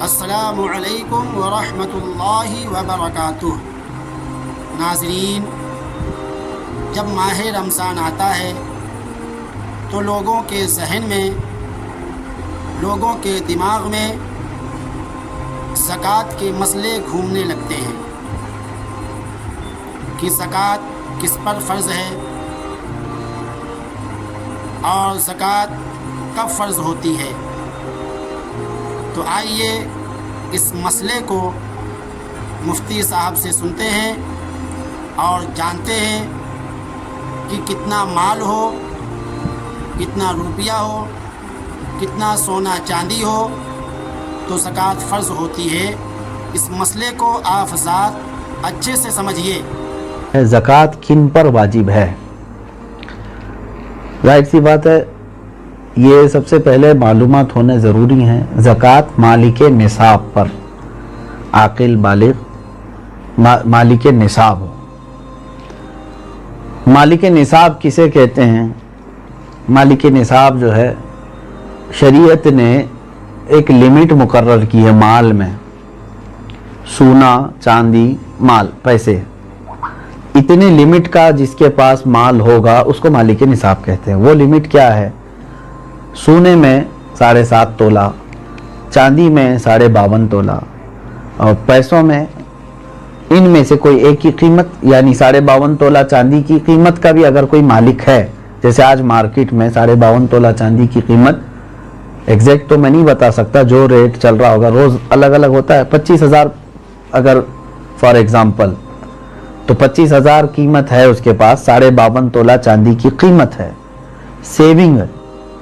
السلام علیکم ورحمۃ اللہ وبرکاتہ۔ ناظرین، جب ماہ رمضان آتا ہے تو لوگوں کے ذہن میں، لوگوں کے دماغ میں زکوٰۃ کے مسئلے گھومنے لگتے ہیں کہ زکوٰۃ کس پر فرض ہے اور زکوٰۃ کب فرض ہوتی ہے۔ تو آئیے اس مسئلے کو مفتی صاحب سے سنتے ہیں اور جانتے ہیں کہ کتنا مال ہو، کتنا روپیہ ہو، کتنا سونا چاندی ہو تو زکوٰۃ فرض ہوتی ہے۔ اس مسئلے کو آپ ذات اچھے سے سمجھیے۔ زکوٰۃ کن پر واجب ہے؟ ظاہر سی بات ہے، یہ سب سے پہلے معلومات ہونے ضروری ہیں۔ زکوٰۃ مالک نصاب پر، عاقل بالغ مالک نصاب ہو۔ مالک نصاب کسے کہتے ہیں؟ مالک نصاب جو ہے، شریعت نے ایک لمٹ مقرر کی ہے مال میں، سونا چاندی مال پیسے، اتنے لمٹ کا جس کے پاس مال ہوگا اس کو مالک نصاب کہتے ہیں۔ وہ لمٹ کیا ہے؟ سونے میں 7.5 تولہ، چاندی میں 52.5 تولہ، اور پیسوں میں ان میں سے کوئی ایک کی قیمت، یعنی 52.5 تولہ چاندی کی قیمت کا بھی اگر کوئی مالک ہے، جیسے آج مارکیٹ میں 52.5 تولہ چاندی کی قیمت ایگزیکٹ تو میں نہیں بتا سکتا، جو ریٹ چل رہا ہوگا روز الگ الگ ہوتا ہے، 25,000 اگر فار ایگزامپل، تو 25,000 قیمت ہے اس کے پاس، 52.5 تولہ چاندی کی قیمت ہے۔ سیونگ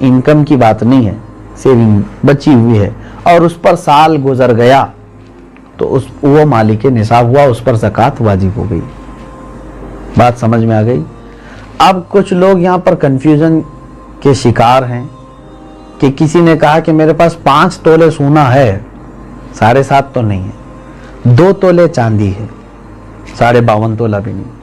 انکم کی بات نہیں ہے، سیونگ بچی ہوئی ہے، اور اس پر سال گزر گیا تو وہ مالک نصاب ہوا، اس پر زکوٰۃ واجب ہو گئی۔ بات سمجھ میں آ گئی؟ اب کچھ لوگ یہاں پر کنفیوژن کے شکار ہیں کہ کسی نے کہا کہ میرے پاس 5 تولے سونا ہے، 7.5 تو نہیں ہے، 2 تولے چاندی ہے، 52.5 تولہ بھی نہیں۔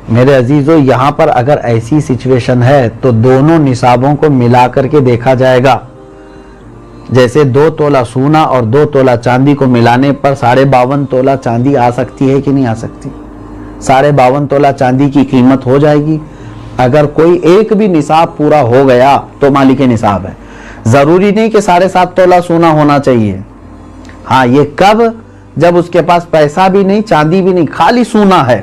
میرے عزیزو، یہاں پر اگر ایسی سچویشن ہے تو دونوں نصابوں کو ملا کر کے دیکھا جائے گا۔ جیسے 2 تولہ سونا اور 2 تولہ چاندی کو ملانے پر 52.5 تولہ چاندی آ سکتی ہے کہ نہیں آ سکتی؟ 52.5 تولہ چاندی کی قیمت ہو جائے گی۔ اگر کوئی ایک بھی نصاب پورا ہو گیا تو مالک نصاب ہے۔ ضروری نہیں کہ 7.5 تولہ سونا ہونا چاہیے۔ ہاں، یہ کب؟ جب اس کے پاس پیسہ بھی نہیں، چاندی بھی نہیں، خالی سونا ہے،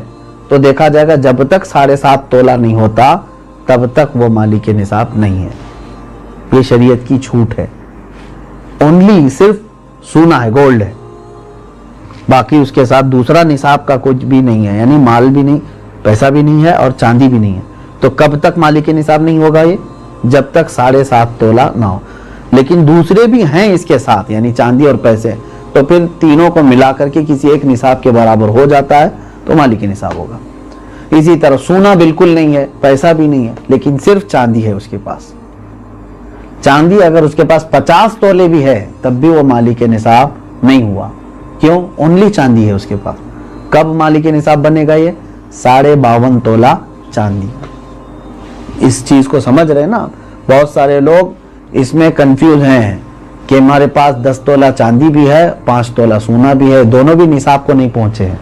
تو دیکھا جائے گا جب تک 7.5 تولہ نہیں ہوتا تب تک وہ مالک نصاب نہیں ہے۔ یہ شریعت کی چھوٹ ہے۔ اونلی صرف سونا ہے، گولڈ ہے، باقی اس کے ساتھ دوسرا نصاب کا کچھ بھی نہیں ہے، یعنی مال بھی نہیں، پیسہ بھی نہیں ہے اور چاندی بھی نہیں ہے۔ تو کب تک مالک نصاب نہیں ہوگا یہ؟ جب تک 7.5 تولہ نہ ہو۔ لیکن دوسرے بھی ہیں اس کے ساتھ، یعنی چاندی اور پیسے، تو پھر تینوں کو ملا کر کے کسی ایک نصاب کے برابر ہو جاتا ہے تو مالک نصاب ہوگا۔ اسی طرح سونا بالکل نہیں ہے، پیسہ بھی نہیں ہے، لیکن صرف چاندی ہے اس کے پاس۔ چاندی اگر اس کے پاس 50 تولے بھی ہے تب بھی وہ مالک نصاب نہیں ہوا۔ کیوں؟ اونلی چاندی ہے اس کے پاس۔ کب مالک نصاب بنے گا یہ؟ 52.5 تولہ چاندی۔ اس چیز کو سمجھ رہے نا؟ بہت سارے لوگ اس میں کنفیوز ہیں کہ ہمارے پاس 10 تولہ چاندی بھی ہے، 5 تولہ سونا بھی ہے، دونوں بھی نصاب کو نہیں پہنچے ہیں،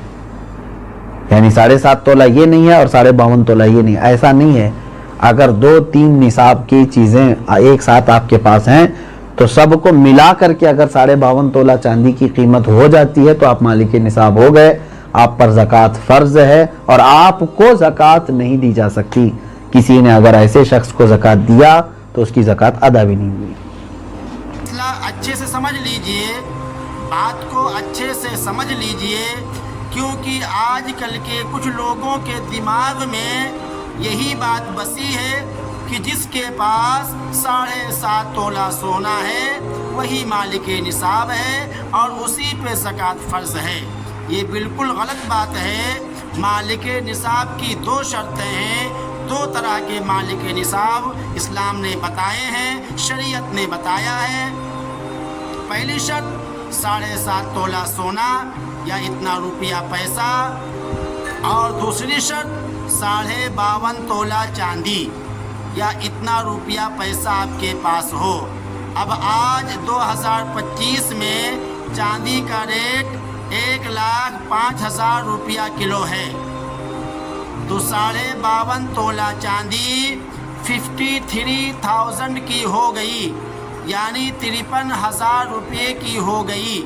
یعنی 7.5 تولہ یہ نہیں ہے اور 52.5 تولہ یہ نہیں ہے۔ ایسا نہیں ہے۔ اگر 2-3 نصاب کی چیزیں ایک ساتھ آپ کے پاس ہیں تو سب کو ملا کر کے اگر 52.5 تولہ چاندی کی قیمت ہو جاتی ہے تو آپ مالک نصاب ہو گئے، آپ پر زکوٰۃ فرض ہے اور آپ کو زکوٰۃ نہیں دی جا سکتی۔ کسی نے اگر ایسے شخص کو زکوٰۃ دیا تو اس کی زکوٰۃ ادا بھی نہیں ہوئی۔ مسئلہ اچھے سے سمجھ لیجئے، بات کو اچھے سے سمجھ لیجئے، کیونکہ آج کل کے کچھ لوگوں کے دماغ میں یہی بات بسی ہے کہ جس کے پاس 7.5 تولہ سونا ہے وہی مالک نصاب ہے اور اسی پہ زکوٰۃ فرض ہے۔ یہ بالکل غلط بات ہے۔ مالک نصاب کی 2 شرطیں ہیں، 2 طرح کے مالک نصاب اسلام نے بتائے ہیں، شریعت نے بتایا ہے۔ پہلی شرط 7.5 تولہ سونا یا اتنا روپیہ پیسہ، اور دوسری شرط 52.5 تولہ چاندی یا اتنا روپیہ پیسہ آپ کے پاس ہو۔ اب آج 2025 میں چاندی کا ریٹ 1,05,000 روپیہ کلو ہے، تو 52.5 تولہ چاندی 53,000 کی ہو گئی، یعنی 53,000 روپے کی ہو گئی۔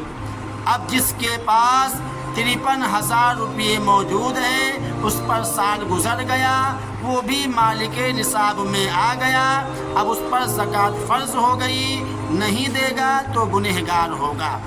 اب جس کے پاس 53,000 روپے موجود ہے، اس پر سال گزر گیا، وہ بھی مالک نصاب میں آ گیا، اب اس پر زکوٰۃ فرض ہو گئی، نہیں دے گا تو گنہگار ہوگا۔